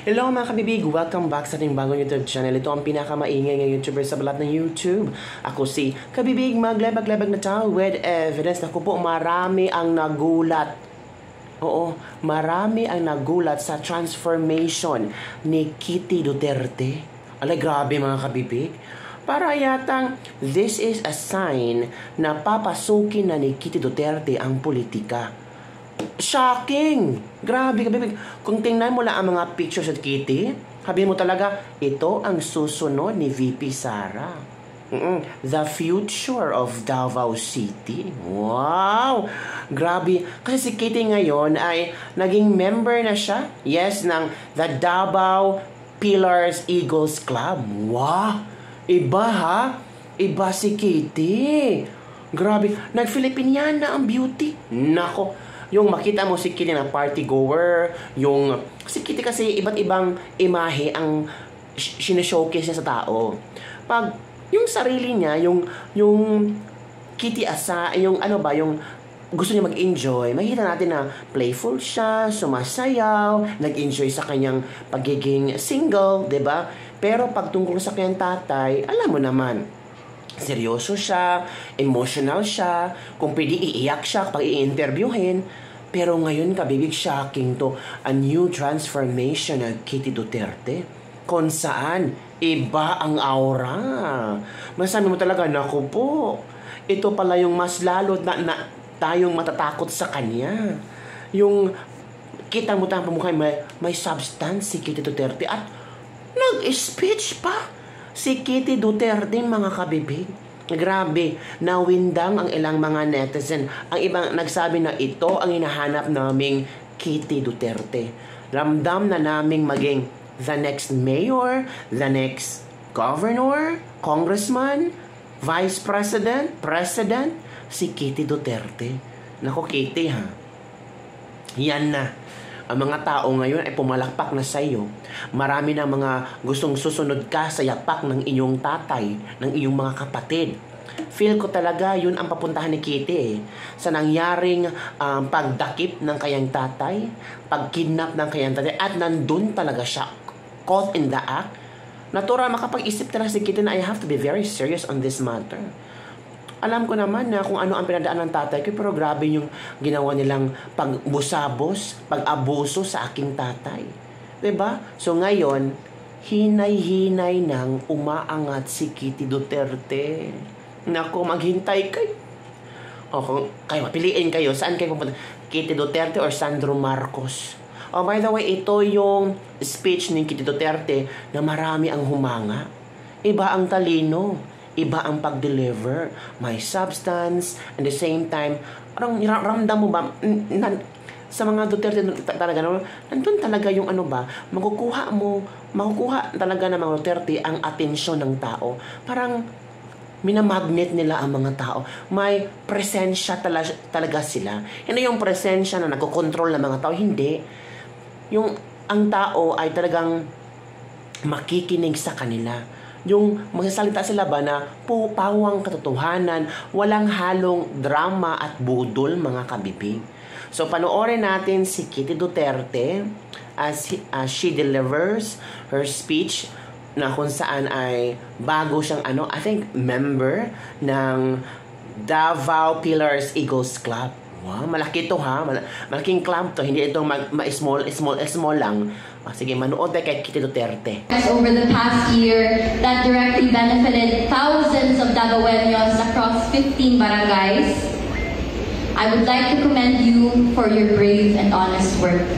Hello mga kabibig! Welcome back sa ating bagong YouTube channel. Ito ang pinakamaingay ng YouTuber sa balat ng YouTube. Ako si Kabibig, maglebag-lebag na tao with evidence. Naku po, marami ang nagulat. Oo, marami ang nagulat sa transformation ni Kitty Duterte. Alay, grabe mga kabibig. Para yatang this is a sign na papasukin na ni Kitty Duterte ang politika. Shocking! Grabe, kabibig. Kung tingnan mo lang ang mga pictures at Kitty, sabihin mo talaga, ito ang susunod ni VP Sara. The future of Davao City. Wow! Grabe. Kasi si Kitty ngayon ay naging member na siya, yes, ng the Davao Pillars Eagles Club. Wow! Iba ha? Iba si Kitty. Grabe. Nag-Filipiniana ang beauty. Nako. Yung makita mo si Kitty na party goer, yung si Kitty kasi iba't ibang imahe ang sinashowcase niya sa tao. Pag yung sarili niya, yung Kitty yung ano ba, yung gusto niya mag-enjoy, makita natin na playful siya, sumasayaw, nag-enjoy sa kanyang pagiging single, 'di ba? Pero pag tungkol sa kanyang tatay, alam mo naman, seryoso siya, emotional siya, kung pwede iiyak siya kapag i-interviewin. Pero ngayon, kabibig, shocking to. A new transformation ng Kitty Duterte. Kung saan, iba ang aura. Masabi mo talaga, naku po, ito pala yung mas lalo na tayong matatakot sa kanya. Yung kita mo tayong pamukha, may substance si Kitty Duterte. At nag-speech pa si Kitty Duterte, mga kabibig. Grabe, nawindang ang ilang mga netizen. Ang ibang nagsabi na ito ang hinahanap naming Kitty Duterte. Ramdam na naming maging the next mayor, the next governor, congressman, vice president, president, si Kitty Duterte. Naku, Kitty ha. Yan na. Ang mga tao ngayon ay pumalakpak na sa iyo. Marami na mga gustong susunod ka sa yapak ng inyong tatay, ng iyong mga kapatid. Feel ko talaga yun ang papuntahan ni Kitty eh. Sa nangyaring pagdakip ng kanyang tatay, pagkidnap ng kanyang tatay, at nandun talaga siya, caught in the act. Natural, makapag-isip talaga si Kitty na I have to be very serious on this matter. Alam ko naman na kung ano ang pinadaan ng tatay ko, pero grabe yung ginawa nilang pagbusabos, pag-abuso sa aking tatay. 'Di ba? So ngayon, hinay-hinay nang umaangat si Kitty Duterte. Naku, maghintay kayo. O kung kayo, piliin kayo, saan kayo pupunta? Kitty Duterte or Sandro Marcos? Oh, by the way, ito yung speech ni Kitty Duterte na marami ang humanga. Iba ang talino. Iba ang pag-deliver. May substance. At the same time, ramdam mo ba, sa mga Duterte talaga, nandun talaga yung ano ba, makukuha talaga ng mga Duterte ang atensyon ng tao. Parang minamagnet nila ang mga tao. May presensya talaga sila. Hindi yung presensya na nagkokontrol ng mga tao. Hindi. Ang tao ay talagang makikinig sa kanila. Yung magsasalita sila ba na pawang katotohanan, walang halong drama at budol, mga kabibig. So panoorin natin si Kitty Duterte as she delivers her speech na kung saan ay bago siyang I think member ng Davao Pillars Eagles Club. Wow, malaki ito ha. Malaking club to. Hindi ito small lang. Sige, manood tayo kay Kitty Duterte. Over the past year that directly benefited thousands of Davaoeños across 15 barangays. I would like to commend you for your brave and honest work.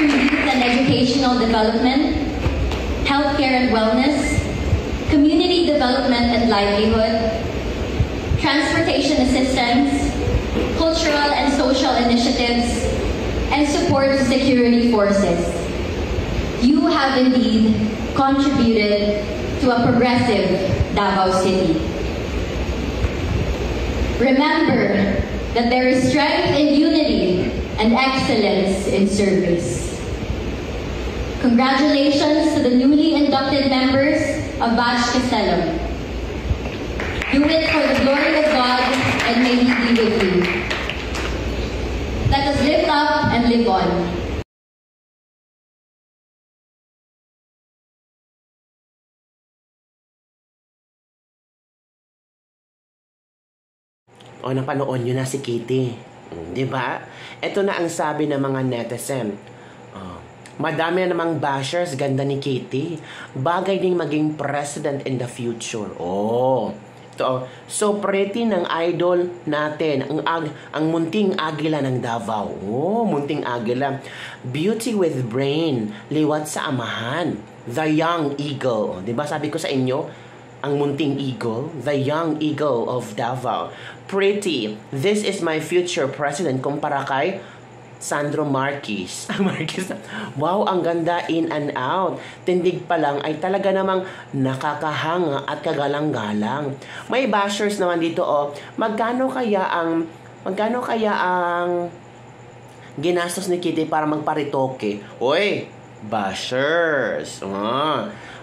Through youth and educational development, healthcare and wellness, community development and livelihood, transportation assistance, cultural and social initiatives, and support to security forces. You have indeed contributed to a progressive Davao City. Remember that there is strength in unity and excellence in service. Congratulations to the newly inducted members of Batch Castellum. Do it for the glory of God and may He be with you. Let us lift up and live on. O, napanood nyo na si Kitty. Di ba? Ito na ang sabi ng mga netizen. Madami na namang bashers, ganda ni Kitty. Bagay ding maging president in the future. Oh, ito. So pretty ng idol natin. Ang munting agila ng Davao. Oh, munting agila. Beauty with brain. Liwat sa amahan. The young eagle. Di ba sabi ko sa inyo? Ang munting eagle, the young eagle of Davao. Pretty. This is my future president kumpara kay Sandro Marquez. Marquez. Wow, ang ganda in and out. Tindig pa lang ay talaga namang nakakahanga at kagalang-galang. May bashers naman dito, oh. Magkano kaya ang ginastos ni Kitty para magparitoke? Oy, bashers.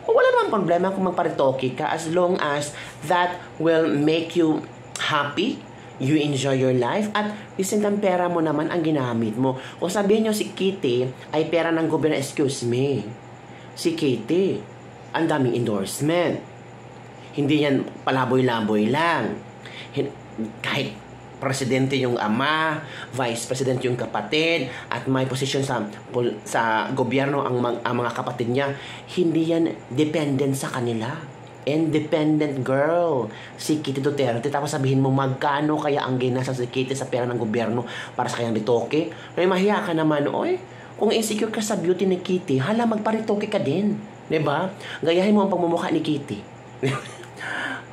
Wala namang problema kung magparitoke ka as long as that will make you happy, you enjoy your life, at disintang pera mo naman ang ginamit mo. Kung sabihin nyo si Kitty ay pera ng gobyerno, excuse me, si Kitty, ang daming endorsement. Hindi yan palaboy-laboy lang. Kahit presidente yung ama, vice president yung kapatid, at may posisyon sa gobyerno ang mga kapatid niya, hindi yan dependent sa kanila. Independent girl, si Kitty Duterte. Tapos sabihin mo, magkano kaya ang ginastos si Kitty sa pera ng gobyerno para sa kanyang ritoke? May mahiya ka naman, oy. Kung insecure ka sa beauty ni Kitty, hala, magparitoke ka din. Diba? Gayahin mo ang pagmumukha ni Kitty.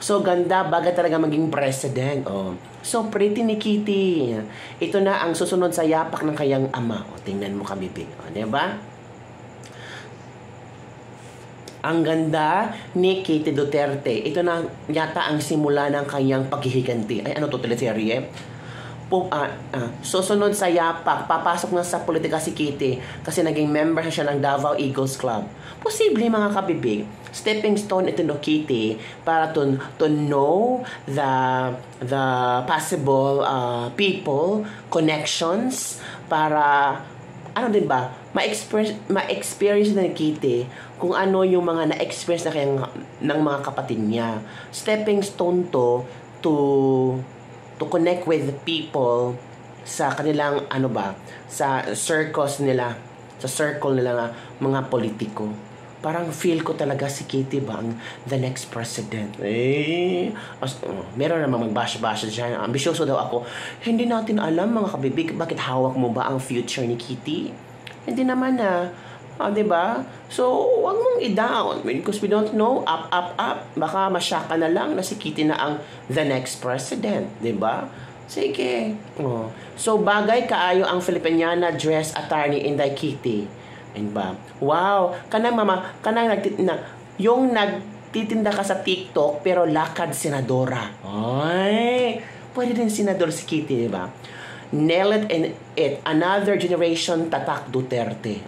So, ganda, bagay talaga maging president. Oh. So, pretty ni Kitty. Ito na ang susunod sa yapak ng kayang ama. O, tingnan mo kabibig. O, diba? Ang ganda ni Kitty Duterte. Ito na yata ang simula ng kanyang paghihiganti. Ay, ano to, teleserye? Susunod sa yapak, papasok na sa politika si Kitty kasi naging member siya ng Davao Eagles Club. Posible, mga kabibig, stepping stone ito no Kitty para to know the possible people, connections, para ano din ba, ma-experience na ni Kitty kung ano yung mga na-experience na kayang ng mga kapatid niya. Stepping stone to connect with people sa kanilang sa circles nila, sa circle nila nga mga politiko. Parang feel ko talaga si Kitty ba ang the next president. Meron namang mag-bash-bash dyan. Ambisyoso daw ako. Hindi natin alam, mga kabibig, bakit hawak mo ba ang future ni Kitty? Hindi naman diba? So, wag mong i-down. Because we don't know, up. Baka masyaka na lang na si Kitty na ang the next president. Diba? Sige. So, bagay kaayo ang Filipiniana dress attorney Inday Kitty. Diba? Wow! Yung nagtitinda ka sa TikTok pero lakad senadora. Ay! Pwede din senador si Kitty, diba? Nail it. Another generation tatak Duterte.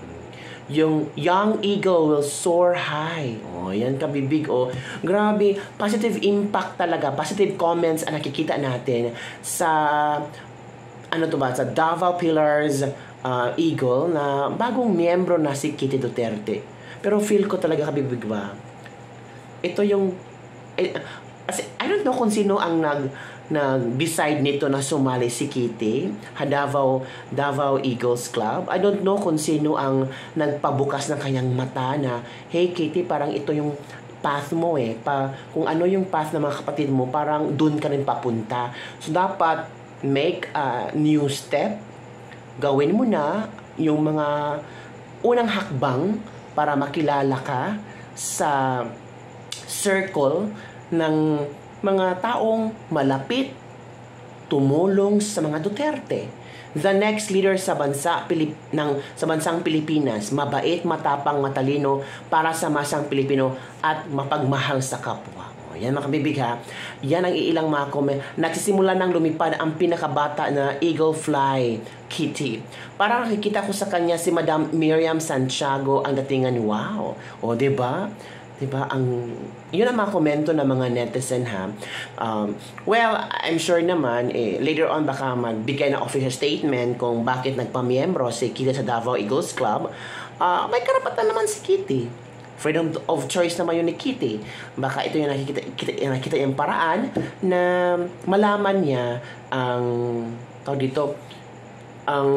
Yung young eagle will soar high. Yan kabibig. Grabe. Positive impact talaga. Positive comments ang nakikita natin sa sa Davao Pillars Eagle na bagong miyembro na si Kitty Duterte. Pero feel ko talaga kabibig ba? Ito yung I don't know kung sino ang nag-decide nito na sumali si Kitty, Davao Eagles Club. I don't know kung sino ang nagpabukas ng kanyang mata na, hey Kitty, parang ito yung path mo kung ano yung path ng mga kapatid mo, parang dun ka rin papunta. So dapat make a new step. Gawin mo na yung mga unang hakbang para makilala ka sa circle ng mga taong malapit tumulong sa mga Duterte. The next leader sa bansang Pilipinas, mabait, matapang, matalino para sa masang Pilipino at mapagmahal sa kapwa. Yan mga kabibig ha. Yan ang ilang mga comment. Nagsisimula nang lumipad ang pinakabata na Eagle Fly Kitty. Parang nakikita ko sa kanya si Madam Miriam Santiago ang datingan. Wow. Diba? Diba? Yun ang mga komento ng mga netizen, ha. Well, I'm sure naman, later on baka magbigay ng official statement kung bakit nagpamiyembro si Kitty sa Davao Eagles Club. May karapatan naman si Kitty. Freedom of choice naman yun ni Kitty. Baka ito yung nakikita yung paraan na malaman niya ang ang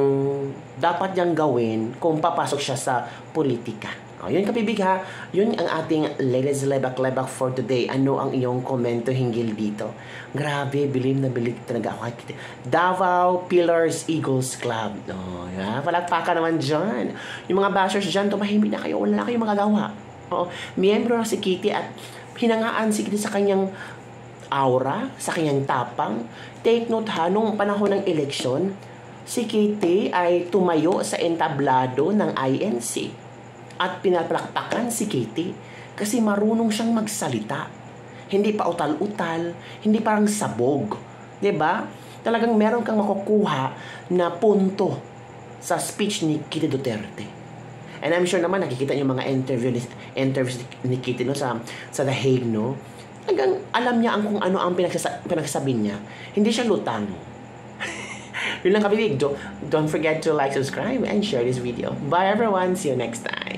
dapat niyang gawin kung papasok siya sa politika. Yun kapibig, ha. Yun ang ating Ladies Lebak-Lebak for today. Ano ang iyong komento hinggil dito? Grabe, bilib na bilib talaga ako. Davao Pillars Eagles Club. Palakpakan naman dyan. Yung mga bashers dyan, tumahimik na kayo. Wala na kayong magagawa. Miyembro na si Kitty at hinangaan si Kitty sa kanyang aura, sa kanyang tapang. Take note, ha, nung panahon ng eleksyon, si Kitty ay tumayo sa entablado ng INC. At pinapalakpakan si Kitty kasi marunong siyang magsalita. Hindi pa utal-utal, hindi parang sabog. 'Di ba? Talagang meron kang makukuha na punto sa speech ni Kitty Duterte. And I'm sure naman nakikita niyo mga interviews ni Kitty no sa The Hague, no. Talagang alam niya kung ano ang pinagsasabi niya. Hindi siya lutang. Yun lang kabibig. Don't forget to like, subscribe, and share this video. Bye everyone. See you next time.